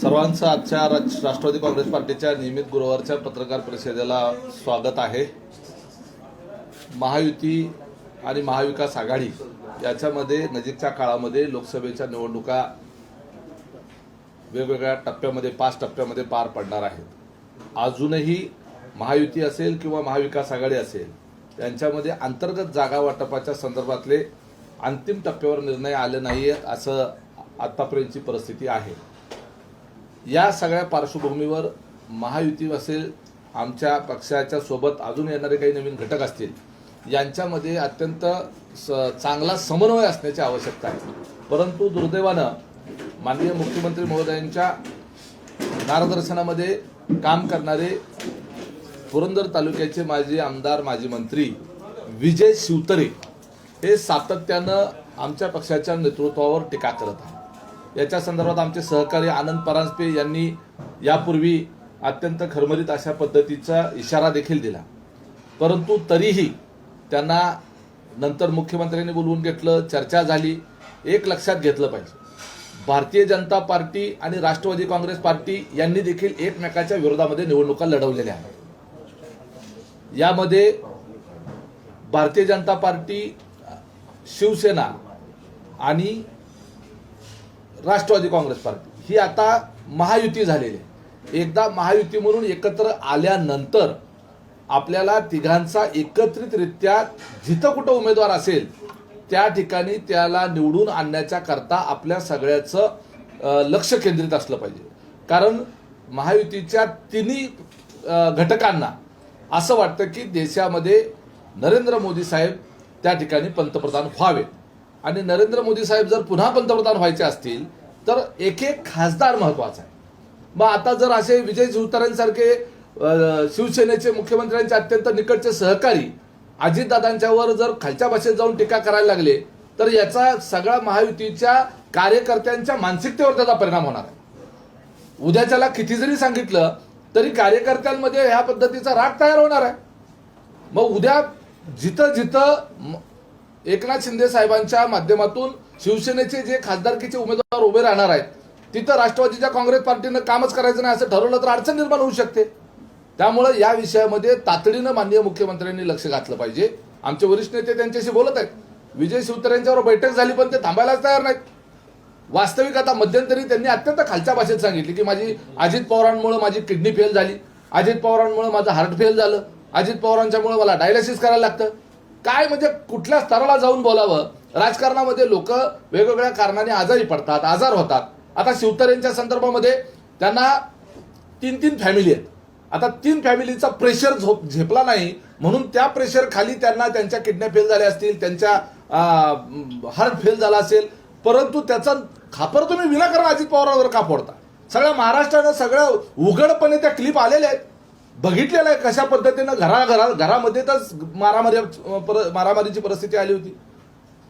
सर्वांचं आजच्या राष्ट्रवादी काँग्रेस पार्टीच्या नियमित गुरुवारच्या पत्रकार परिषदेला स्वागत आहे। महायुती आणि महाविकास आघाडी याच्यामध्ये नजीकच्या काळामध्ये लोकसभेच्या निवडणुका वेगवेगळ्या टप्प्यामध्ये 5 टप्प्यामध्ये पार पडणार आहेत। अजूनही महायुती असेल किंवा महाविकास आघाडी असेल त्यांच्यामध्ये अंतर्गत जागा वाटपाच्या संदर्भातले अंतिम टप्प्यावर निर्णय आले नाहीये असं आतापर्यंतची परिस्थिती आहे। या सगळ्या पार्श्वभूमीवर महायुती असेल आमच्या पक्षाच्या सोबत अजून येणारे काही नवीन घटक असतील यांच्यामध्ये अत्यंत चांगला समन्वय असण्याची आवश्यकता आहे। परंतु दुर्दैवानं माननीय मुख्यमंत्री महोदयांच्या मार्गदर्शनामध्ये काम करणारे पुरंदर तालुक्याचे माजी आमदार माजी मंत्री विजय शिवतरे हे सातत्यानं आमच्या पक्षाच्या नेतृत्वावर टीका करत आहेत। याच्या संदर्भात आमचे सहकारी आनंद परांजपे यांनी यापूर्वी अत्यंत खरमरीत अशा पद्धतीचा इशारा देखील दिला, परंतु तरीही त्यांना नंतर मुख्यमंत्र्यांनी बोलवून घेतलं, चर्चा झाली। एक लक्षात घेतलं पाहिजे, भारतीय जनता पार्टी आणि राष्ट्रवादी काँग्रेस पार्टी यांनी देखील एकमेकाच्या विरोधामध्ये निवडणुका लढवलेल्या आहेत। यामध्ये भारतीय जनता पार्टी, शिवसेना आणि राष्ट्रवादी काँग्रेस पार्टी ही आता महायुती झालेली आहे। एकदा महायुती म्हणून एकत्र आल्यानंतर आपल्याला तिघांचा एकत्रितरित्या जिथं कुठं उमेदवार असेल त्या ठिकाणी त्याला निवडून आणण्याच्या करता आपल्या सगळ्याचं लक्ष केंद्रित असलं पाहिजे। कारण महायुतीच्या तिन्ही घटकांना असं वाटतं की देशामध्ये नरेंद्र मोदी साहेब त्या ठिकाणी पंतप्रधान व्हावे आणि नरेंद्र मोदी साहेब जर पुन्हा पंतप्रधान व्हायचे असतील तर एक एक खासदार महत्वाचा आहे। मग आता जर असे विजय शिवतरेंसारखे शिवसेनेचे मुख्यमंत्र्यांचे अत्यंत निकटचे सहकारी अजितदादांच्यावर जर खालच्या भाषेत जाऊन टीका करायला लागले तर याचा सगळ्या महायुतीच्या कार्यकर्त्यांच्या मानसिकतेवर त्याचा परिणाम होणार आहे। उद्याच्याला किती जरी सांगितलं तरी कार्यकर्त्यांमध्ये ह्या पद्धतीचा राग तयार होणार आहे। मग उद्या जिथं जिथं एकनाथ शिंदे साहेबांच्या माध्यमातून शिवसेनेचे जे खासदारकीचे उमेदवार उभे राहणार आहेत तिथं राष्ट्रवादीच्या काँग्रेस पार्टीनं कामच करायचं नाही असं ठरवलं तर अडचण निर्माण होऊ शकते। त्यामुळे या विषयामध्ये तातडीनं माननीय मुख्यमंत्र्यांनी लक्ष घातलं पाहिजे। आमचे वरिष्ठ नेते त्यांच्याशी बोलत आहेत, विजय शिवतरेंच्यावर बैठक झाली पण ते थांबायलाच तयार नाहीत। वास्तविक आता मध्यंतरी त्यांनी अत्यंत खालच्या भाषेत सांगितले की माझी अजित पवारांमुळे माझी किडनी फेल झाली, अजित पवारांमुळे माझं हार्ट फेल झालं, अजित पवारांच्यामुळे मला डायलिसिस करायला लागतं। काय म्हणजे कुठल्या स्तराला जाऊन बोलावं? राजकारणामध्ये लोक वेगवेगळ्या कारणाने आजारी पडतात, आजार होतात। आता शिवतरेंच्या संदर्भामध्ये त्यांना 3 फॅमिली आहेत। आता 3 फॅमिलीचा प्रेशर झेपला नाही म्हणून त्या प्रेशर खाली त्यांना त्यांच्या किडन्या फेल झाल्या असतील, त्यांच्या हार्ट फेल झाला असेल, परंतु त्याचा खापर तुम्ही विनाकारण अजित पवारांवर का फोडता? सगळ्या महाराष्ट्रानं सगळं उघडपणे त्या क्लिप आलेल्या आहेत, बघितलेलं आहे कशा पद्धतीनं घरामध्ये तर मारामारीची परिस्थिती आली होती।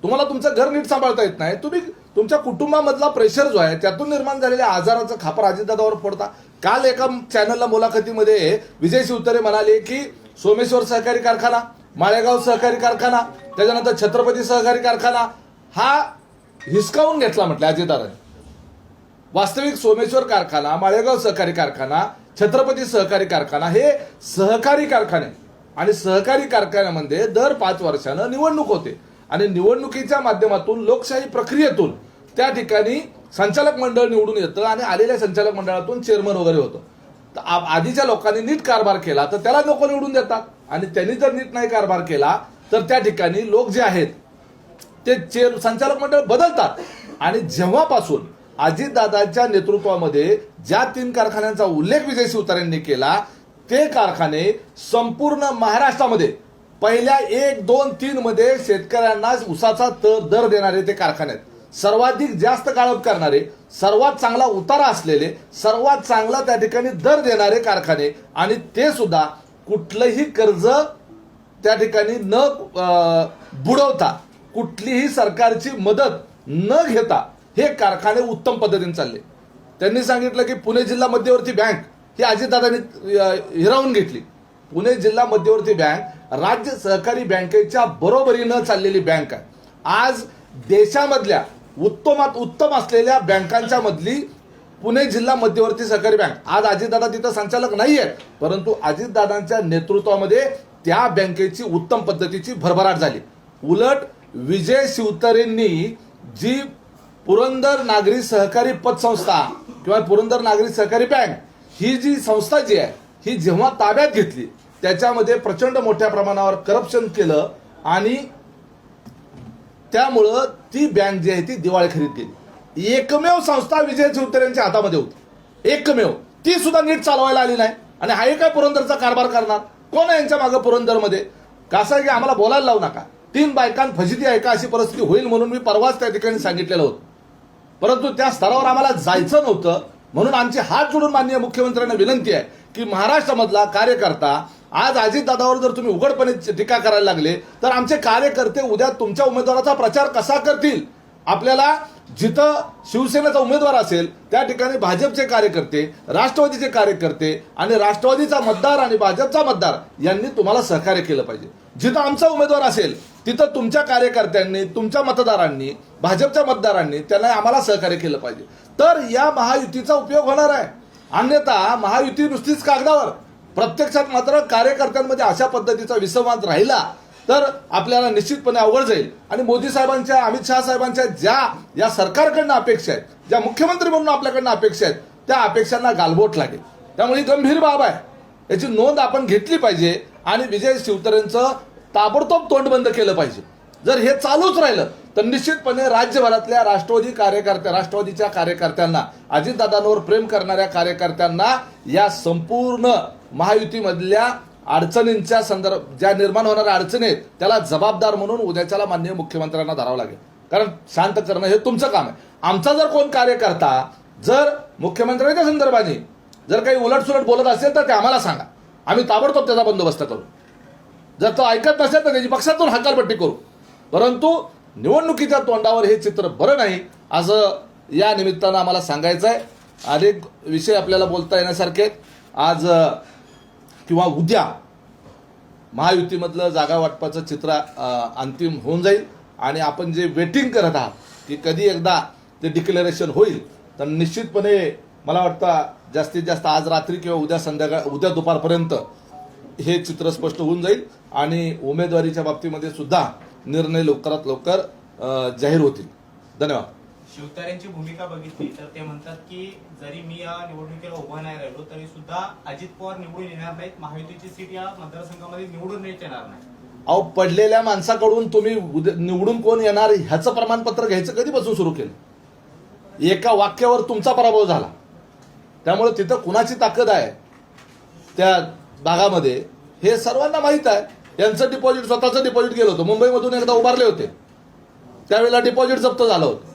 तुम्हाला तुमचं घर नीट सांभाळता येत नाही, तुम्ही तुमच्या कुटुंबामधला प्रेशर जो आहे त्यातून निर्माण झालेल्या आजाराचं खापर अजितदादावर फोडता। काल एका चॅनलला मुलाखतीमध्ये विजय शिवतरे म्हणाले की सोमेश्वर सहकारी कारखाना, माळेगाव सहकारी कारखाना, त्याच्यानंतर छत्रपती सहकारी कारखाना हा हिसकावून घेतला म्हटलं अजितदादांनी। वास्तविक सोमेश्वर कारखाना, माळेगाव सहकारी कारखाना, छत्रपती सहकारी कारखाना हे सहकारी कारखाने आणि सहकारी कारखान्यामध्ये दर 5 वर्षानं निवडणूक होते आणि निवडणुकीच्या माध्यमातून लोकशाही प्रक्रियेतून त्या ठिकाणी संचालक मंडळ निवडून येतं आणि आलेल्या संचालक मंडळातून चेअरमन वगैरे होतं। तर आधीच्या लोकांनी नीट कारभार केला तर त्याला लोक निवडून देतात आणि त्यांनी जर नीट नाही कारभार केला तर त्या ठिकाणी लोक जे आहेत ते संचालक मंडळ बदलतात। आणि जेव्हापासून अजितदादांच्या नेतृत्वामध्ये ज्या 3 कारखान्यांचा उल्लेख विजय शिवतरेंनी केला ते कारखाने संपूर्ण महाराष्ट्रामध्ये पहिल्या 1, 2, 3 मध्ये शेतकऱ्यांना उसाचा दर देणारे ते कारखाने आहेत। सर्वाधिक जास्त गाळप करणारे, सर्वात चांगला उतारा असलेले, सर्वात चांगला त्या ठिकाणी दर देणारे कारखाने आणि ते सुद्धा कुठलंही कर्ज त्या ठिकाणी न बुडवता, कुठलीही सरकारची मदत न घेता हे कारखाने उत्तम पद्धतीने चालले। त्यांनी सांगितलं की पुणे जिल्हा मध्यवर्ती बँक ही अजितदादांनी हिरावून घेतली। पुणे जिल्हा मध्यवर्ती बँक राज्य सहकारी बँकेच्या बरोबरीनं चाललेली बँक आहे। आज देशामधल्या उत्तमात उत्तम असलेल्या बँकांच्या मधली पुणे जिल्हा मध्यवर्ती सहकारी बँक, आज अजितदादा तिथं संचालक नाही आहेत, परंतु अजितदादांच्या नेतृत्वामध्ये त्या बँकेची उत्तम पद्धतीची भरभराट झाली. उलट विजय शिवतरेंनी जी पुरंदर नागरी सहकारी पतसंस्था किंवा पुरंदर नागरी सहकारी बँक ही जी संस्था जी आहे ही जेव्हा ताब्यात घेतली त्याच्यामध्ये प्रचंड मोठ्या प्रमाणावर करप्शन केलं आणि त्यामुळं ती बँक जी आहे ती दिवाळखोरीत गेली. एकमेव संस्था विजय शिवतरेंच्या हातामध्ये होती, एकमेव, ती सुद्धा नीट चालवायला आली नाही. आणि हा काय पुरंदरचा कारभार करणार कोण आहे यांच्या मागे पुरंदरमध्ये? कसं आहे की आम्हाला बोलायला लावू नका, 3 बायकां फजिती आहे का अशी परिस्थिती होईल म्हणून मी परवाच त्या ठिकाणी सांगितलेलं होतं, परंतु त्या स्तरावर आम्हाला जायचं नव्हतं. म्हणून आमची हात जोडून माननीय मुख्यमंत्र्यांना विनंती आहे की महाराष्ट्रामधला कार्यकर्ता आज अजितदादावर जर तुम्ही उघडपणे टीका करायला लागले तर आमचे कार्यकर्ते उद्या तुमच्या उमेदवाराचा प्रचार कसा करतील? आपल्याला जिथं शिवसेनेचा उमेदवार असेल त्या ठिकाणी भाजपचे कार्यकर्ते, राष्ट्रवादीचे कार्यकर्ते आणि राष्ट्रवादीचा मतदार आणि भाजपचा मतदार यांनी तुम्हाला सहकार्य केलं पाहिजे. जिथं आमचा उमेदवार असेल तिथं तुमच्या कार्यकर्त्यांनी, तुमच्या मतदारांनी, भाजपच्या मतदारांनी त्यांना आम्हाला सहकार्य केलं पाहिजे, तर या महायुतीचा उपयोग होणार आहे. अन्यथा महायुती नुसतीच कागदावर, प्रत्यक्षात मात्र कार्यकर्त्यांमध्ये अशा पद्धतीचा विसंवाद राहिला तर आपल्याला निश्चितपणे अवघड जाईल. आणि मोदी साहेबांच्या, अमित शहा साहेबांच्या ज्या या सरकारकडनं अपेक्षा आहेत, ज्या मुख्यमंत्री म्हणून आपल्याकडनं अपेक्षा आहेत, त्या अपेक्षांना गालबोट लागेल. त्यामुळे ही गंभीर बाब आहे, याची नोंद आपण घेतली पाहिजे आणि विजय शिवतरेंचं ताबडतोब तोंड बंद केलं पाहिजे. जर हे चालूच राहिलं तर निश्चितपणे राज्यभरातल्या राष्ट्रवादीच्या कार्यकर्त्यांना, अजितदादांवर प्रेम करणाऱ्या कार्यकर्त्यांना या संपूर्ण महायुतीमधल्या अडचणींच्या ज्या निर्माण होणाऱ्या अडचणी आहेत त्याला जबाबदार म्हणून उद्याच्याला माननीय मुख्यमंत्र्यांना धरावं लागेल. कारण शांत करणं हे तुमचं काम आहे. आमचा जर कोण कार्यकर्ता जर मुख्यमंत्र्यांच्या संदर्भाने जर काही उलटसुलट बोलत असेल तर ते आम्हाला सांगा, आम्ही ताबडतोब त्याचा बंदोबस्त करू. जर तो ऐकत नसेल तर त्याची पक्षातून हकालपट्टी करू. परंतु निवडणुकीच्या तोंडावर हे चित्र बरं नाही असं या निमित्तानं आम्हाला सांगायचं आहे. अनेक विषय आपल्याला बोलता येण्यासारखे आज किंवा उद्या महायुतीमधलं जागा वाटपाचं चित्र अंतिम होऊन जाईल आणि आपण जे वेटिंग करत आहात की कधी एकदा ते डिक्लेरेशन होईल तर निश्चितपणे मला वाटतं जास्तीत जास्त आज रात्री किंवा उद्या दुपारपर्यंत हे चित्र स्पष्ट होऊन जाईल आणि उमेदवारीच्या बाबतीमध्ये सुद्धा निर्णय लवकरात लवकर जाहीर होतील. धन्यवाद. शिवतारेंची भूमिका बघितली तर ते म्हणतात की जरी मी या निवडणुकीला उभा नाही राहिलो तरी सुद्धा अजित पवार निवडून येणार नाहीत, महायुतीची सीट या मतदारसंघामध्ये निवडून येणार नाही. अहो, पडलेल्या माणसाकडून तुम्ही निवडून कोण येणार ह्याचं प्रमाणपत्र घ्यायचं कधीपासून सुरू केलं? एका वाक्यावर तुमचा पराभव झाला. त्यामुळे तिथं कुणाची ताकद आहे त्या भागामध्ये हे सर्वांना माहीत आहे. यांचं डिपॉझिट, स्वतःचं डिपॉझिट गेलं होतं. मुंबईमधून एकदा उभारले होते, त्यावेळेला डिपॉझिट जप्त झालं होतं.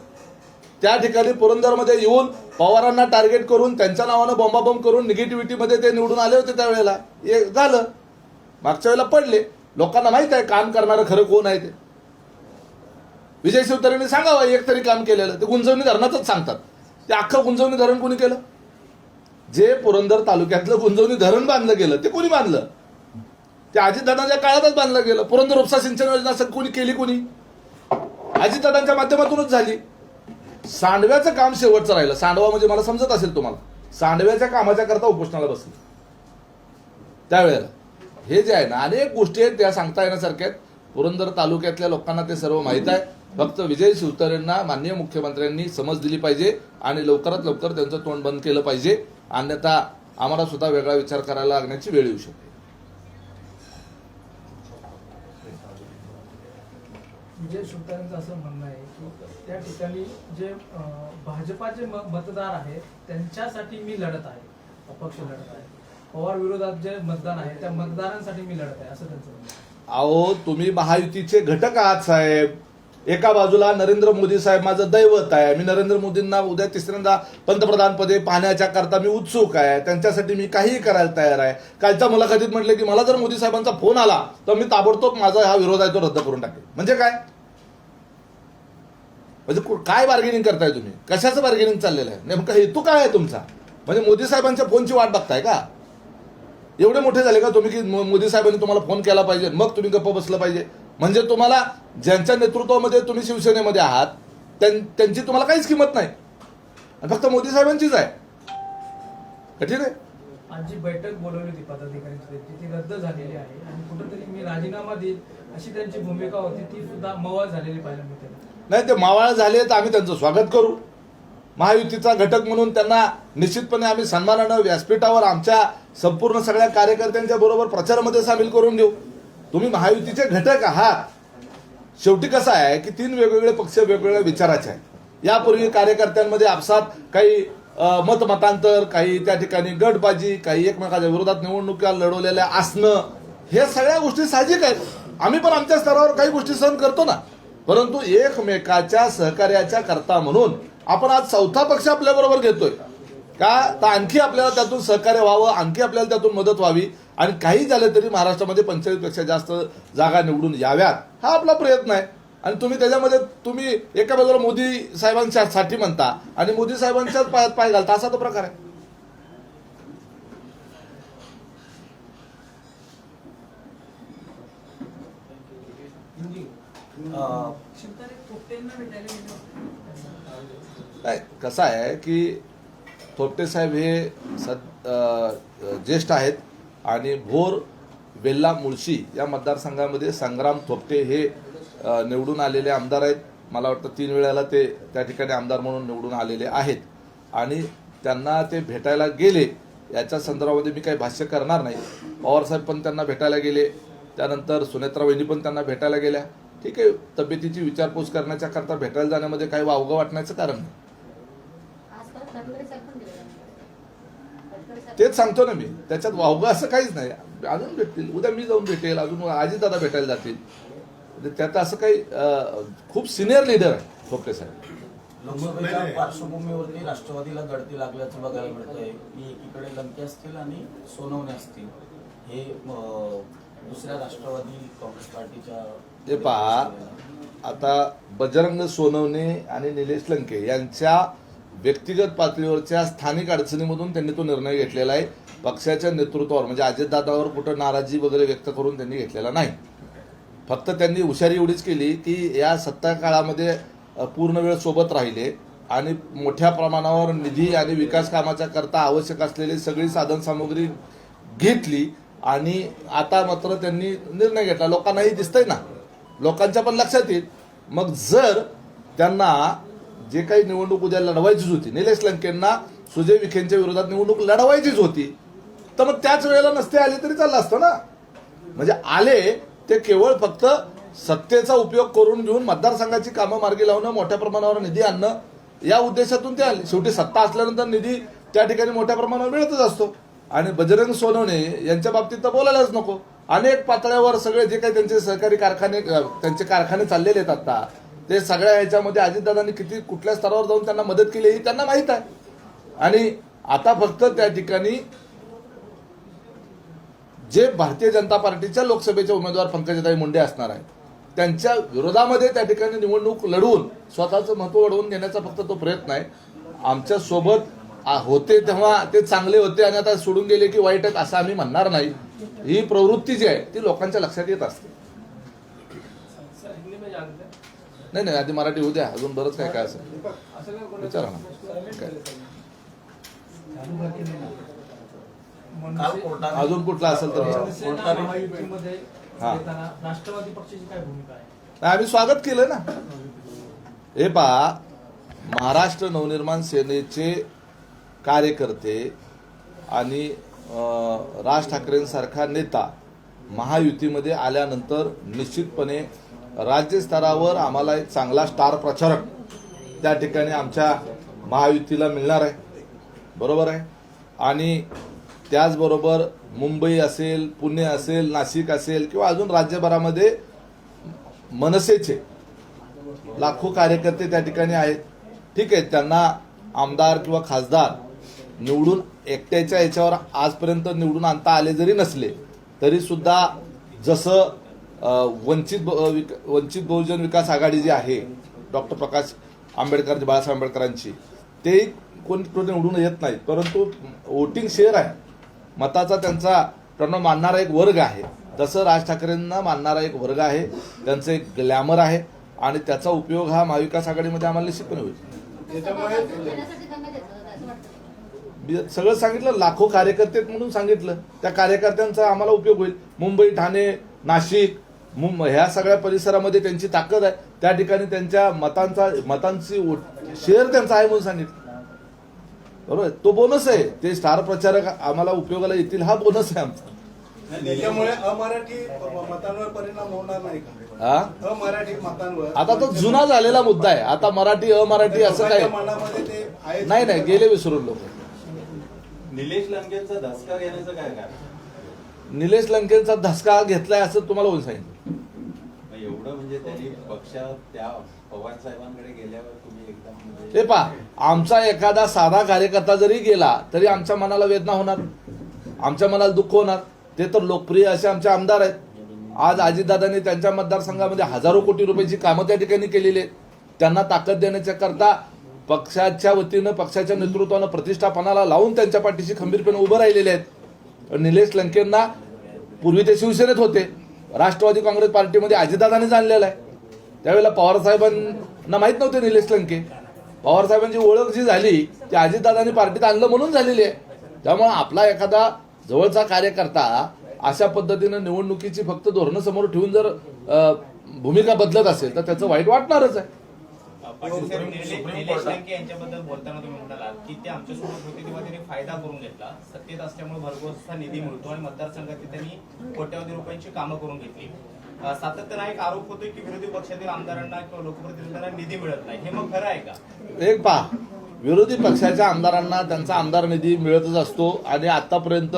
त्या ठिकाणी पुरंदरमध्ये येऊन पवारांना टार्गेट करून त्यांच्या नावानं बॉम्बाबॉम्ब करून निगेटिव्हिटीमध्ये ते निवडून आले होते. त्यावेळेला झालं, मागच्या वेळेला पडले. लोकांना माहित आहे काम करणारं खरं कोण आहे ते. विजय शिवतरेंनी सांगावं एक तरी काम केलेलं. ते गुंजवणी धरणातच सांगतात. ते अख्खं गुंजवणी धरण कोणी केलं? जे पुरंदर तालुक्यातलं गुंजवणी धरण बांधलं गेलं ते कोणी बांधलं? ते अजितदादांच्या काळातच बांधलं गेलं. पुरंदर उपसा सिंचन योजना कोणी केली? कोणी? अजितदादांच्या माध्यमातूनच झाली. सांडव्याचं काम शेवटचं राहिलं. सांडवा म्हणजे मला समजत असेल तुम्हाला, सांडव्याच्या कामाच्या करता उपोषणाला बसले त्यावेळेला. हे जे आहे ना, अनेक गोष्टी आहेत त्या सांगता येण्यासारख्या आहेत. पुरंदर तालुक्यातल्या लोकांना ते सर्व माहीत आहे. फक्त विजय शिवतरेंना माननीय मुख्यमंत्र्यांनी समज दिली पाहिजे आणि लवकरात लवकर त्यांचं तोंड बंद केलं पाहिजे, अन्यथा आम्हाला सुद्धा वेगळा विचार करायला लागण्याची वेळ येऊ शकते. विजय शिवतरेंचं असं म्हणणं आहे की त्या ठिकाणी जे भाजपाचे मतदार आहेत त्यांच्यासाठी मी लढत आहे, अपक्ष लढत आहे. पवार विरोधात जे मतदान आहे त्या मतदारांसाठी मी लढत आहे असं त्यांचं म्हणणं आहे. अहो, तुम्ही महायुतीचे घटक आहात साहेब. एका बाजूला नरेंद्र मोदी साहेब माझं दैवत आहे. मी नरेंद्र मोदींना उद्या तिसऱ्यांदा पंतप्रधानपदी पाहण्याच्या करता मी उत्सुक आहे. त्यांच्यासाठी मी काहीही करायला तयार आहे. कालच्या मुलाखतीत म्हटले की मला जर मोदी साहेबांचा फोन आला तर मी ताबडतोब माझा हा विरोध आहे तो रद्द करून टाकेल. म्हणजे काय? म्हणजे काय बार्गेनिंग करताय तुम्ही? कशाचं बार्गेनिंग चाललेलं आहे? नेमका हेतू काय आहे तुमचा? म्हणजे मोदी साहेबांच्या फोनची वाट बघताय का? एवढे मोठे झाले का तुम्ही की मोदी साहेबांनी तुम्हाला फोन केला पाहिजे मग तुम्ही गप्प बसलं पाहिजे? म्हणजे तुम्हाला ज्यांच्या नेतृत्वामध्ये तुम्ही शिवसेनेमध्ये आहात त्यांची तुम्हाला काहीच किंमत नाही. आणि फक्त मोदी साहेबांचीच आहे. कठीण आहे. आज जी बैठक बोलवली होती पदाधिकाऱ्यांची ती रद्द झालेली आहे आणि कुठेतरी मी राजीनामा देईल अशी त्यांची भूमिका होती, ती सुद्धा मवाळ झालेली पाहायला मिळते. नाही, ते मावळ झाले तर आम्ही त्यांचं स्वागत करू. महायुतीचा घटक म्हणून त्यांना निश्चितपणे आम्ही सन्मानानं व्यासपीठावर आमच्या संपूर्ण सगळ्या कार्यकर्त्यांच्या बरोबर प्रचारामध्ये सामील करून घेऊ. तुम्ही महायुतीचे घटक आहात. शेवटी कसं आहे की 3 वेगवेगळे पक्ष वेगवेगळ्या विचाराचे आहेत. यापूर्वी कार्यकर्त्यांमध्ये आपसात काही मतमतांतर, काही त्या ठिकाणी गटबाजी, काही एकमेकाच्या विरोधात निवडणुका लढवलेल्या असणं, हे सगळ्या गोष्टी साहजिक आहेत. आम्ही पण आमच्या स्तरावर काही गोष्टी सहन करतो ना. परंतु एकमेकाच्या सहकार्याच्या करता म्हणून आपण आज 4था पक्ष आपल्या बरोबर घेतोय का, तर आणखी आपल्याला त्यातून सहकार्य व्हावं, आणखी आपल्याला त्यातून मदत व्हावी आणि काही झालं तरी महाराष्ट्रामध्ये 45 पेक्षा जास्त जागा निवडून याव्यात, हा आपला प्रयत्न आहे. आणि तुम्ही त्याच्यामध्ये तुम्ही एका बाजूला मोदी साहेबांसाठी म्हणता आणि मोदी साहेबांच्याच पायात पाय घालता, असा तो प्रकार आहे. नाही, कसं आहे की थोपटे साहेब हे ज्येष्ठ आहेत आणि भोर, वेल्ला, मुळशी या मतदारसंघामध्ये संग्राम थोपटे हे निवडून आलेले आमदार आहेत. मला वाटतं 3 वेळेला ते त्या ठिकाणी आमदार म्हणून निवडून आलेले आहेत आणि त्यांना ते भेटायला गेले याच्या संदर्भामध्ये मी काही भाष्य करणार नाही. पवारसाहेब पण त्यांना भेटायला गेले, त्यानंतर सुनेत्रा वहिनी पण त्यांना भेटायला गेल्या. ठीक आहे, तब्येतीची विचारपूस करण्याच्या करता भेटायला जाण्यामध्ये काही वावगं वाटण्याचं कारण नाही. तेच सांगतो ना मी, त्याच्यात वावगं असं काहीच नाही. अजून भेटतील, उद्या मी जाऊन भेटेल, अजून अजितदादा भेटायला जातील. त्यात असं काही खूप सिनियर लीडर आहे थोपटे साहेब. लोकसभेच्या पार्श्वभूमीवरती राष्ट्रवादीला गळती लागल्याचं बघायला मिळतंय की एकीकडे लंके असतील आणि सोनवणे असतील, हे दुसऱ्या राष्ट्रवादी काँग्रेस पार्टीच्या. ते पहा, आता बजरंग सोनवणे आणि निलेश लंके यांच्या व्यक्तिगत पातळीवरच्या स्थानिक अडचणीमधून त्यांनी तो निर्णय घेतलेला आहे. पक्षाच्या नेतृत्वावर म्हणजे अजितदादावर कुठं नाराजी वगैरे व्यक्त करून त्यांनी घेतलेला नाही. फक्त त्यांनी हुशारी एवढीच केली की या सत्ता काळामध्ये पूर्ण वेळ सोबत राहिले आणि मोठ्या प्रमाणावर निधी आणि विकास कामाच्या करता आवश्यक असलेली सगळी साधनसामुग्री घेतली आणि आता मात्र त्यांनी निर्णय घेतला. लोकांनाही दिसतंय ना, लोकांच्या पण लक्षात येईल. मग जर त्यांना जे काही निवडणूक उद्या लढवायचीच होती, निलेश लंकेंना सुजय विखेंच्या विरोधात निवडणूक लढवायचीच होती, तर मग त्याच वेळेला नसते आले तरी चाललं असतं ना. म्हणजे आले ते केवळ फक्त सत्तेचा उपयोग करून घेऊन मतदारसंघाची कामं मार्गी लावणं, मोठ्या प्रमाणावर निधी आणणं, या उद्देशातून ते आले. शेवटी सत्ता असल्यानंतर निधी त्या ठिकाणी मोठ्या प्रमाणावर मिळतच असतो. आणि बजरंग सोनवणे यांच्या बाबतीत तर बोलायलाच नको. अनेक पातळ्यावर सगळे जे काही त्यांचे सहकारी कारखाने, त्यांचे कारखाने चाललेले आहेत आता, ते सगळ्या ह्याच्यामध्ये अजितदादांनी किती कुठल्या स्तरावर जाऊन त्यांना मदत केली ही त्यांना माहीत आहे. आणि आता फक्त त्या ठिकाणी जे भारतीय जनता पार्टीच्या लोकसभेचे उमेदवार पंकजाताई मुंडे असणार आहेत, त्यांच्या विरोधामध्ये त्या ठिकाणी निवडणूक लढवून स्वतःचं महत्व वाढवून घेण्याचा फक्त तो प्रयत्न आहे. आमच्या सोबत होते तेव्हा ते चांगले होते आणि आता सोडून गेले की वाईट आहेत असं आम्ही म्हणणार नाही. ही प्रवृत्ती जी आहे ती लोकांच्या लक्षात येत असते. नाही नाही, आधी मराठी होऊ द्या, अजून बरंच काय काय असेल विचारा ना. अजून कुठला असेल तर राष्ट्रवादी पक्षाची काय भूमिका आहे? आम्ही स्वागत केलं ना. हे पहा, महाराष्ट्र नवनिर्माण सेनेचे कार्यकर्ते आणि राज ठाकरेंसारखा नेता महायुतीमध्ये आल्यानंतर निश्चितपणे राज्य स्तरावर आम्हाला एक चांगला स्टार प्रचारक त्या ठिकाणी आमच्या महायुतीला मिळणार आहे. बरोबर आहे. आणि त्याचबरोबर मुंबई असेल, पुणे असेल, नाशिक असेल किंवा अजून राज्यभरामध्ये मनसेचे लाखो कार्यकर्ते त्या ठिकाणी आहेत. ठीक आहे, त्यांना आमदार किंवा खासदार निवडून एकट्याच्या याच्यावर आजपर्यंत निवडून आणता आले जरी नसले तरी सुद्धा जसं वंचित बहुजन विकास आघाडी जी आहे डॉक्टर प्रकाश आंबेडकर, बाळासाहेब आंबेडकरांची, ते कोण निवडून येत नाहीत, परंतु वोटिंग शेअर आहे, मताचा त्यांना मानणारा एक वर्ग आहे. तसं राज ठाकरेंना मानणारा एक वर्ग आहे, त्यांचं एक ग्लॅमर आहे आणि त्याचा उपयोग हा महाविकास आघाडीमध्ये आम्हाला निश्चितपणे होईल. सगळं सांगितलं, लाखो कार्यकर्ते आहेत म्हणून सांगितलं. त्या कार्यकर्त्यांचा आम्हाला उपयोग होईल. मुंबई, ठाणे, नाशिक, ह्या सगळ्या परिसरामध्ये त्यांची ताकद आहे. त्या ठिकाणी त्यांच्या मतांची शेअर त्यांचा आहे म्हणून सांगितलं. बरोबर, तो बोनस आहे. ते स्टार प्रचारक आम्हाला उपयोगाला येतील, हा बोनस आहे आमचा. त्याच्यामुळे अमराठी मतांवर परिणाम होणार नाही का? हा, अमराठी मतांवर आता तो जुना झालेला मुद्दा आहे. आता मराठी अमराठी असं काय लोकांच्या मनामध्ये ते आहे. नाही, गेले विसरून लोक. निलेश लंकेंचा धसका घेण्याचं काय कारण? निलेश लंकेंचा धसका घेतलाय असं तुम्हाला कोण सांगितलं? एवढं म्हणजे त्यांनी पक्षात त्या पवार साहेबांकडे गेल्यावर तुम्ही एकदम म्हणजे ते पहा, आमचा एखादा साधा कार्यकर्ता जरी गेला तरी आमच्या मनाला वेदना होणार, आमच्या मनाला दुःख होणार. ते तर लोकप्रिय असे आमचे आमदार आहेत. आज अजितदादांनी त्यांच्या मतदारसंघामध्ये हजारो कोटी रुपयाची कामं त्या ठिकाणी केलेली आहेत. त्यांना ताकद देण्याच्या करता पक्षाच्या वतीनं, पक्षाच्या नेतृत्वानं प्रतिष्ठापनाला लावून त्यांच्या पाठीशी खंबीरपणे उभं राहिलेले आहेत. निलेश लंकेंना पूर्वी ते शिवसेनेत होते, राष्ट्रवादी काँग्रेस पार्टीमध्ये अजितदादांनी आणलेला आहे. त्यावेळेला पवारसाहेबांना माहीत नव्हते निलेश लंके. पवारसाहेबांची ओळख जी झाली ती अजितदादांनी पार्टीत आणलं म्हणून झालेली आहे. त्यामुळे आपला एखादा जवळचा कार्यकर्ता अशा पद्धतीनं निवडणुकीची फक्त धोरणं समोर ठेवून जर भूमिका बदलत असेल तर त्याचं वाईट वाटणारच आहे. पाटील साहेब, निलेश लंके यांच्याबद्दल बोलताना तुम्ही म्हणालात की ते आमच्यासोबत होते तेव्हा त्यांनी फायदा करून घेतला. सत्तेत असल्यामुळे भरघोस निधी मिळतो आणि मतदारसंघात त्यांनी कोट्यवधी रुपयांची कामं करून घेतली. सातत्यानं एक आरोप होतोय की विरोधी पक्षातील आमदारांना किंवा लोकप्रतिनिधींना निधी मिळत नाही. हे मग खरं आहे का? एक पहा, विरोधी पक्षाच्या आमदारांना त्यांचा आमदार निधी मिळतच असतो आणि आतापर्यंत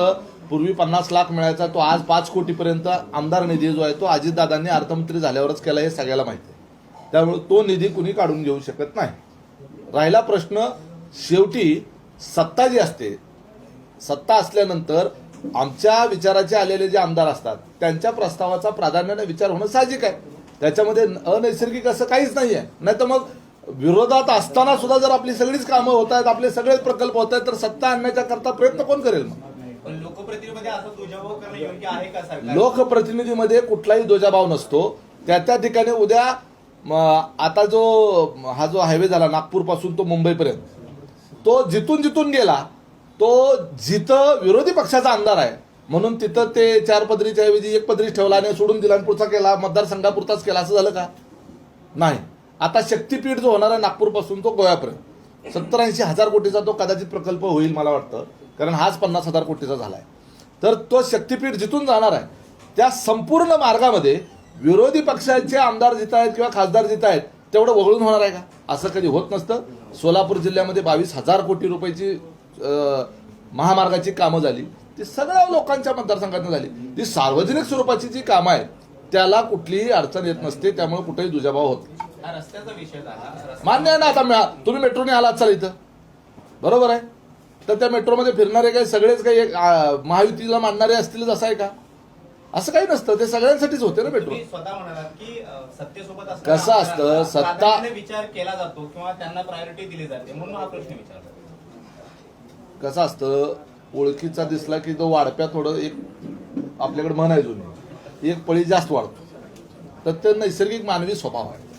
पूर्वी 50 लाख मिळायचा तो आज 5 कोटीपर्यंत आमदार निधी जो आहे तो अजितदादांनी अर्थमंत्री झाल्यावरच केला, हे सगळ्याला माहिती आहे. त्यामुळे तो निधी कुणी काढून घेऊ शकत नाही. राहिला प्रश्न, शेवटी सत्ता जी असते, सत्ता असल्यानंतर आमच्या विचाराचे आलेले जे आमदार असतात त्यांच्या प्रस्तावाचा प्राधान्याने विचार होणं साहजिक आहे. त्याच्यामध्ये अनैसर्गिक असं काहीच नाही आहे. नाही तर मग विरोधात असताना सुद्धा जर आपली सगळीच कामं होत आहेत, आपले सगळेच प्रकल्प होत आहेत, तर सत्ता आणण्याच्या करता प्रयत्न कोण करेल? मग पण लोकप्रतिनिधीमध्ये असं दुजाभाव करणं योग्य आहे का सरकार? लोकप्रतिनिधीमध्ये कुठलाही दोजाभाव नसतो. त्या ठिकाणी उद्या आता हा जो हायवे झाला नागपूर पासून तो मुंबईपर्यंत, तो जिथून गेला तो जिथं विरोधी पक्षाचा आमदार आहे म्हणून तिथं ते 4 पदरीच्या ऐवजी 1 पदरीच ठेवला आणि सोडून दिला आणि पुढचा केला, मतदारसंघापुरताच केला, असं झालं का? नाही. आता शक्तीपीठ जो होणार आहे नागपूरपासून तो गोव्यापर्यंत 70-80 हजार कोटीचा तो कदाचित प्रकल्प होईल मला वाटतं, कारण हाच 50,000 कोटीचा झाला आहे. तर तो शक्तीपीठ जिथून जाणार आहे त्या संपूर्ण मार्गामध्ये विरोधी पक्षाचे आमदार जिथं आहेत किंवा खासदार जिथं आहेत तेवढं वगळून होणार आहे का? असं कधी होत नसतं. सोलापूर जिल्ह्यामध्ये 22,000 कोटी रुपयाची महामार्गाची कामं झाली, ती सगळ्या लोकांच्या मतदारसंघातून झाली. ती सार्वजनिक स्वरूपाची जी कामं आहेत त्याला कुठलीही अडचण येत नसते. त्यामुळे कुठेही दुजाभाव होत नाही. हा रस्त्याचा विषय झाला. मान्य आहे ना. आता तुम्ही मेट्रोने आलात चाल इथं, बरोबर आहे, तर त्या मेट्रोमध्ये फिरणारे काही सगळेच काही महायुतीला मानणारे असतीलच असं आहे का? असं काही नसतं. ते सगळ्यांसाठीच होते ना मेट्रो. तुम्ही स्वतः म्हणालात की सत्तेसोबत कसं असतं, प्राधान्याने विचार केला जातो किंवा त्यांना प्रायोरिटी दिली जाते, म्हणून हा प्रश्न विचारला. कसं असतं, ओळखीचा दिसला की तो वाढप्या थोडं एक आपल्याकडे म्हण आहे जुनी, एक पळी जास्त वाढतो. तर ते नैसर्गिक मानवी स्वभाव आहे.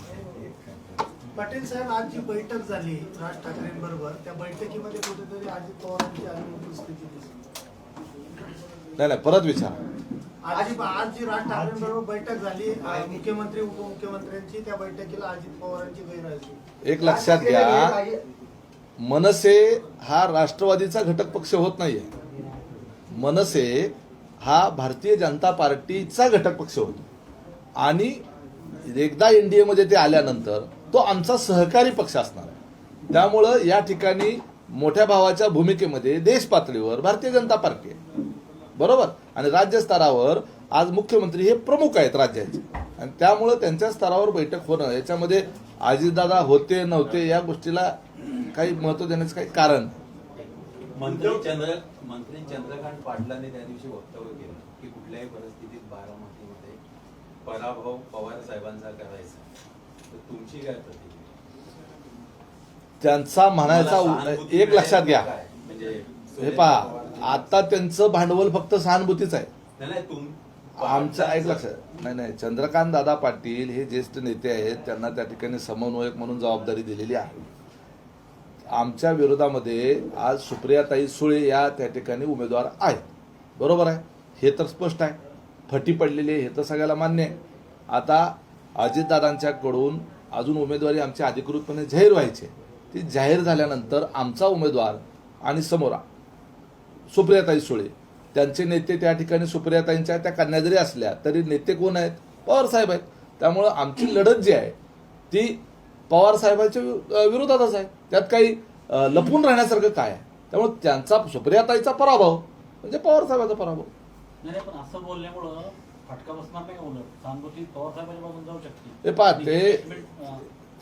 पाटील साहेब, आज जी बैठक झाली राज ठाकरेंबरोबर, त्या बैठकीमध्ये कुठेतरी अजित पवारांची अनुपस्थिती दिसली. नाही परत विचार. आज जी राज ठाकरेंबरोबर बैठक झाली मुख्यमंत्री उपमुख्यमंत्र्यांची, त्या बैठकीला अजित पवारांची गैरहजेरी. एक लक्षात घ्या, मनसे हा राष्ट्रवादीचा घटक पक्ष होत नाहीये. मनसे हा भारतीय जनता पार्टीचा घटक पक्ष होतो आणि एकदा एनडीए मध्ये ते आल्यानंतर तो आमचा सहकारी पक्ष असणार आहे. त्यामुळं या ठिकाणी मोठ्या भावाच्या भूमिकेमध्ये देश पातळीवर भारतीय जनता पार्टी आहे, बरोबर, आणि राज्य स्तरावर आज मुख्यमंत्री हे प्रमुख आहेत राज्याचे, आणि त्यामुळं त्यांच्या स्तरावर बैठक होणं याच्यामध्ये अजितदादा होते नव्हते या गोष्टीला काही महत्व देण्याचं काही कारण. मंत्री चंद्रकांत पाटलांनी त्या दिवशी वक्तव्य केलं की कुठल्याही परिस्थितीत बारामतीमध्ये पराभव पवार साहेबांचा करायचा. तर तुमची काय प्रतिक्रिया? त्यांचा म्हणायचा एक लक्षात घ्या, म्हणजे हे पहा, आता त्यांचं भांडवल फक्त सहानुभूतीच आहे. आमचं एक लक्षात नाही, चंद्रकांत दादा पाटील हे ज्येष्ठ नेते आहेत, त्यांना त्या ठिकाणी समन्वयक म्हणून जबाबदारी दिलेली आहे. आमच्या विरोधामध्ये आज सुप्रियाताई सुळे या त्या ठिकाणी उमेदवार आहेत. बरोबर आहे, हे तर स्पष्ट आहे. फटी पडलेली आहे हे तर सगळ्याला मान्य आहे. आता अजितदादांच्याकडून अजून उमेदवारी आमची अधिकृतपणे जाहीर व्हायची आहे. ती जाहीर झाल्यानंतर आमचा उमेदवार आणि समोर सुप्रियाताई सुळे, त्यांचे नेते त्या ठिकाणी सुप्रियाताईंच्या त्या कन्या जरी असल्या तरी नेते कोण आहेत? पवार साहेब आहेत. त्यामुळं आमची लढत जी आहे ती पवार साहेबांच्या विरोधातच आहे. त्यात काही लपून राहण्यासारखं काय आहे? त्यामुळे त्यांचा सुप्रियाताईचा पराभव म्हणजे पवार साहेबांचा पराभव. नाही पण असं बोलल्यामुळं फटका बसणार नाही का? उलट सहानुभूती पवार साहेबांच्या बाजून जाऊ शकते. हे पहा,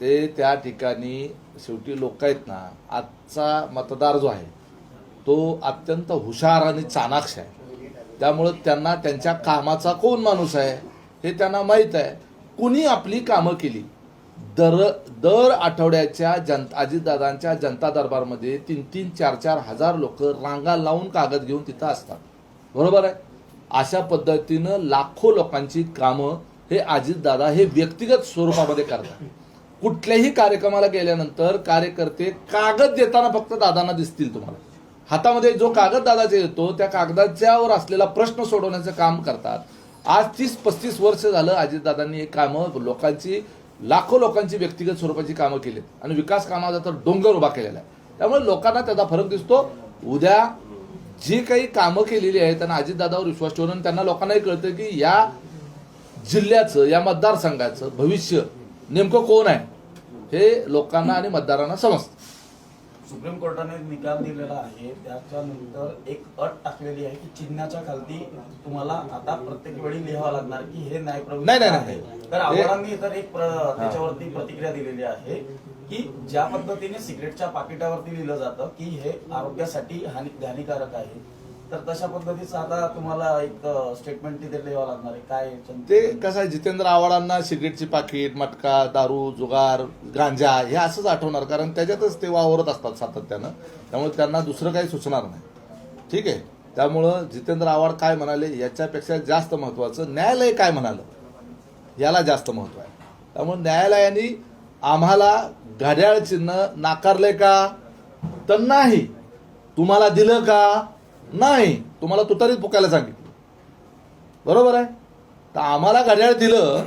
ते त्या ठिकाणी शेवटी लोक आहेत ना, आजचा मतदार जो आहे तो अत्यंत हुशार आणि चाणाक्ष आहे. त्यामुळं त्यांना त्यांच्या कामाचा कोण माणूस आहे हे त्यांना माहीत आहे. कुणी आपली कामं केली. दर आठवड्याच्या अजितदादांच्या जनता दरबारमध्ये 3-3, 4-4 हजार लोक रांगा लावून कागद घेऊन तिथं असतात. बरोबर आहे. अशा पद्धतीनं लाखो लोकांची कामं हे अजितदादा हे व्यक्तिगत स्वरूपामध्ये करतात. कुठल्याही कार्यक्रमाला गेल्यानंतर कार्यकर्ते कागद देताना फक्त दादांना दिसतील तुम्हाला. हातामध्ये जो कागद दादाचा येतो त्या कागदाच्यावर असलेला प्रश्न सोडवण्याचं काम करतात. आज 30-35 वर्ष झालं अजितदादांनी हे कामं लोकांची, लाखो लोकांची व्यक्तिगत स्वरूपाची कामं केलीत आणि विकास कामाचा तर डोंगर उभा केलेला आहे. त्यामुळे लोकांना त्याचा फरक दिसतो. उद्या जी काही कामं केलेली आहेत त्यांना अजितदादावर विश्वास ठेवून त्यांना लोकांनाही कळतं की या जिल्ह्याचं, या मतदारसंघाचं भविष्य नेमकं कोण आहे हे लोकांना आणि मतदारांना समजतं. सुप्रीम कोर्टाने निकाल दिलेला आहे, त्याच्यानंतर एक अट टाकलेली आहे की चिन्हाच्या खालती तुम्हाला आता प्रत्येक वेळी लिहावं लागणार की हे न्यायप्रविष्ट नाही. आहे. तर आव्हाडांनी तर एक त्याच्यावरती प्रतिक्रिया दिलेली आहे की ज्या पद्धतीने सिगरेटच्या पाकिटावरती लिहिलं जातं की हे आरोग्यासाठी हानिकारक आहे, तर तशा पद्धतीचं आता तुम्हाला एक स्टेटमेंट तिथे लिहावं लागणार आहे. काय ते कसं आहे, जितेंद्र आव्हाडांना सिगरेटची पाकिट, मटका, दारू, जुगार, गांजा हे असंच आठवणार, कारण त्याच्यातच ते वावरत असतात सातत्यानं. त्यामुळे त्यांना दुसरं काही सुचणार नाही. ठीक आहे. त्यामुळं जितेंद्र आव्हाड काय म्हणाले याच्यापेक्षा जास्त महत्वाचं न्यायालय काय म्हणालं याला जास्त महत्व आहे. त्यामुळे न्यायालयाने आम्हाला घड्याळ चिन्ह नाकारले का? तर नाही. तुम्हाला दिलं का? नाही. तुम्हाला तुतारीत फुकायला सांगितलं. बरोबर आहे. तर आम्हाला घड्याळ दिलं,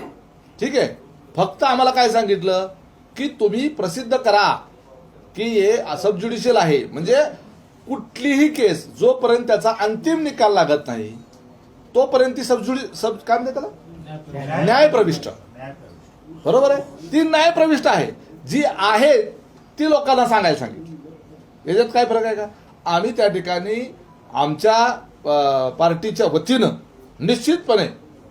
ठीक आहे. फक्त आम्हाला काय सांगितलं की तुम्ही प्रसिद्ध करा की हे सब ज्युडिशियल आहे. म्हणजे कुठलीही केस जोपर्यंत त्याचा अंतिम निकाल लागत नाही तोपर्यंत ती काय म्हणते त्याला, न्यायप्रविष्ट. बरोबर आहे. ती न्यायप्रविष्ट आहे. जी आहे ती लोकांना सांगायला सांगितली. याच्यात काय फरक आहे का? आम्ही त्या ठिकाणी आमच्या पार्टीच्या वतीनं निश्चितपणे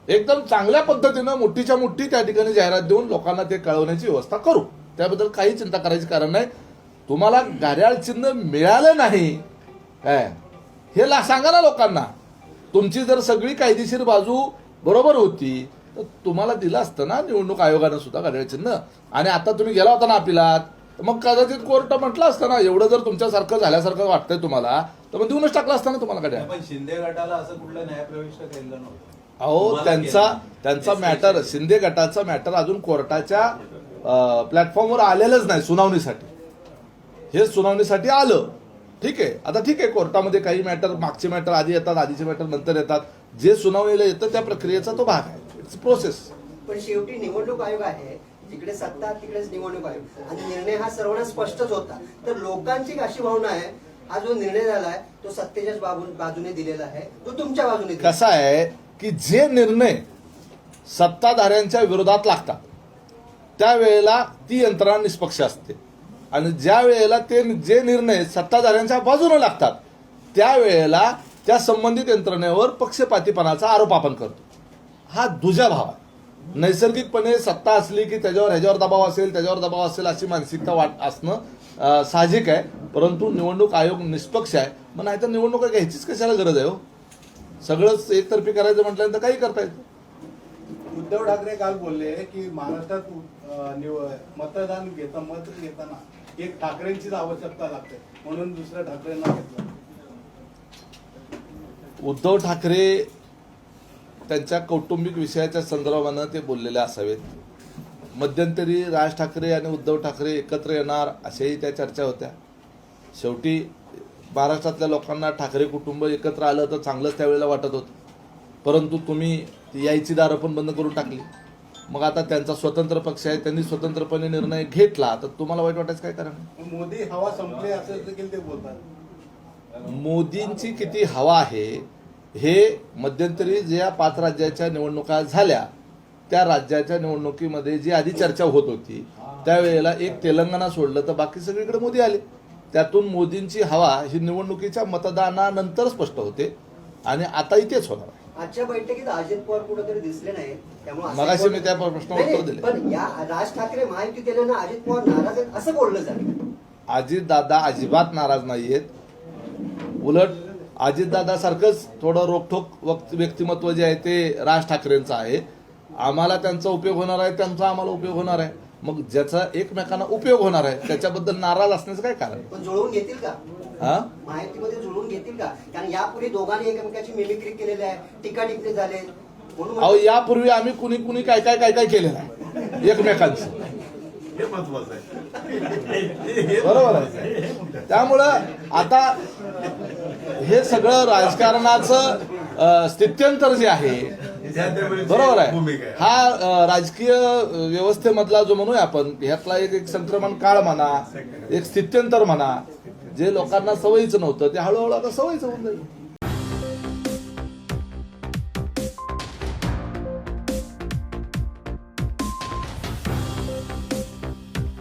एकदम चांगल्या पद्धतीनं मोठीच्या मोठी त्या ठिकाणी जाहिरात देऊन लोकांना ते कळवण्याची व्यवस्था करू. त्याबद्दल काही चिंता करायची कारण नाही. तुम्हाला घड्याळ चिन्ह मिळालं नाही काय हे सांगा ना लोकांना. तुमची जर सगळी कायदेशीर बाजू बरोबर होती तर तुम्हाला दिलं असतं ना निवडणूक आयोगानं सुद्धा घड्याळ चिन्ह. आणि आता तुम्ही गेला होता ना अपिलात, मग कदाचित कोर्ट म्हटलं असतं ना एवढं जर तुमच्यासारखं झाल्यासारखं वाटतंय तुम्हाला तर मग देऊनच टाकलं असतं ना तुम्हाला घड्याळ. पण शिंदे गटाला असं कुठलं न्यायप्रविष्ट केलं नव्हतं. अहो त्यांचा मॅटर, शिंदे गटाचा मॅटर अजून कोर्टाच्या प्लॅटफॉर्मवर आलेलंच नाही सुनावणीसाठी. हे सुनावणीसाठी आलं. ठीक आहे. आता ठीक आहे, कोर्टामध्ये काही मॅटर, मागचे मॅटर आधी येतात, आधीचे मॅटर नंतर येतात. जे सुनावणीला येतं त्या प्रक्रियेचा तो भाग आहे. It's process. पण शेवटी निवडणूक आयोग आहे, जिकडे सत्ता तिकडेच निवडणूक आयोग, आणि निर्णय हा सर्वांना स्पष्टच होता. तर लोकांची अशी भावना आहे हा जो निर्णय झालाय तो सत्तेच्याच बाजूने दिलेला आहे, तो तुमच्या बाजूने. कसा आहे की जे निर्णय सत्ताधाऱ्यांच्या विरोधात लागतात त्यावेळेला ती यंत्रणा निष्पक्ष असते आणि ज्या वेळेला ते जे निर्णय सत्ताधाऱ्यांच्या बाजूने लागतात त्यावेळेला त्या संबंधित यंत्रणेवर पक्षपातीपणाचा आरोप आपण करतो. हा दुजाभाव आहे. नैसर्गिकपणे सत्ता असली की ह्याच्यावर दबाव असेल अशी मानसिकता असणं साहजिक आहे. परंतु निवडणूक आयोग निष्पक्ष आहे. मग नाहीतर निवडणुका घ्यायचीच कशाला गरज आहे हो. सगळंच एकतर्फी करायचं म्हटल्यानंतर काही करता येतं. उद्धव ठाकरे काल बोलले की महाराष्ट्रात मतदान मत घेताना एक ठाकरेंचीच आवश्यकता लागते म्हणून दुसऱ्या ठाकरेंना घेतलं. उद्धव ठाकरे त्यांच्या कौटुंबिक विषयाच्या संदर्भानं ते बोललेले असावेत. मध्यंतरी राज ठाकरे आणि उद्धव ठाकरे एकत्र येणार अशाही त्या चर्चा होत्या. शेवटी महाराष्ट्रातल्या लोकांना ठाकरे कुटुंब एकत्र आलं तर चांगलंच त्यावेळेला वाटत होतं, परंतु तुम्ही यायची दारं पण बंद करून टाकली. मग आता त्यांचा स्वतंत्र पक्ष आहे, त्यांनी स्वतंत्रपणे निर्णय घेतला, तर तुम्हाला वाईट वाटायचं काय कारण? मोदी हवा संपली असं देखील ते बोलतात. मोदींची किती हवा आहे हे मध्यंतरी ज्या 5 राज्याच्या निवडणुका झाल्या त्या राज्याच्या निवडणुकीमध्ये जी आधी चर्चा होत होती त्यावेळेला एक तेलंगणा सोडलं तर बाकी सगळीकडे मोदी आले. त्यातून मोदींची हवा ही निवडणुकीच्या मतदानानंतर स्पष्ट होते आणि आताही तेच होणार आहे. आजच्या बैठकीत अजित पवार कुठेतरी दिसले नाहीत, त्यामुळे असं मगाशी मी बोलणं- त्या प्रश्नावर नाही, उत्तर नाही, दिले. पण या राज ठाकरे महायुती केल्यानं अजित पवार नाराज आहेत असं बोललं जातं. अजितदादा अजिबात नाराज नाहीयेत. उलट अजितदादासारखंच थोडं रोखठोक व्यक्तिमत्व जे आहे ते राज ठाकरेंचं आहे. आम्हाला त्यांचा उपयोग होणार आहे, त्यांचा आम्हाला उपयोग होणार आहे. मग ज्याचा एकमेकांना उपयोग होणार आहे त्याच्याबद्दल नाराज असण्याचं काय कारण? पण जुळवून घेतील का? हा, माहितीमध्ये जुळवून घेतील का? कारण यापूर्वी दोघांनी एकमेकाची मिमिक्री केलेली आहे, टीका टिप्पणी झाले म्हणून अहो यापूर्वी आम्ही कुणी काय केलेलं आहे एकमेकांचं, हे महत्वाचं आहे. बरोबर आहे. त्यामुळं आता हे सगळं राजकारणाचं स्थित्यंतर जे आहे बरोबर आहे, हा राजकीय व्यवस्थेमधला जो म्हणूया आपण ह्यातला एक संक्रमण काळ म्हणा, एक स्थित्यंतर म्हणा, जे लोकांना सवयीचं नव्हतं ते हळूहळू आता सवयीचं होऊन जाईल.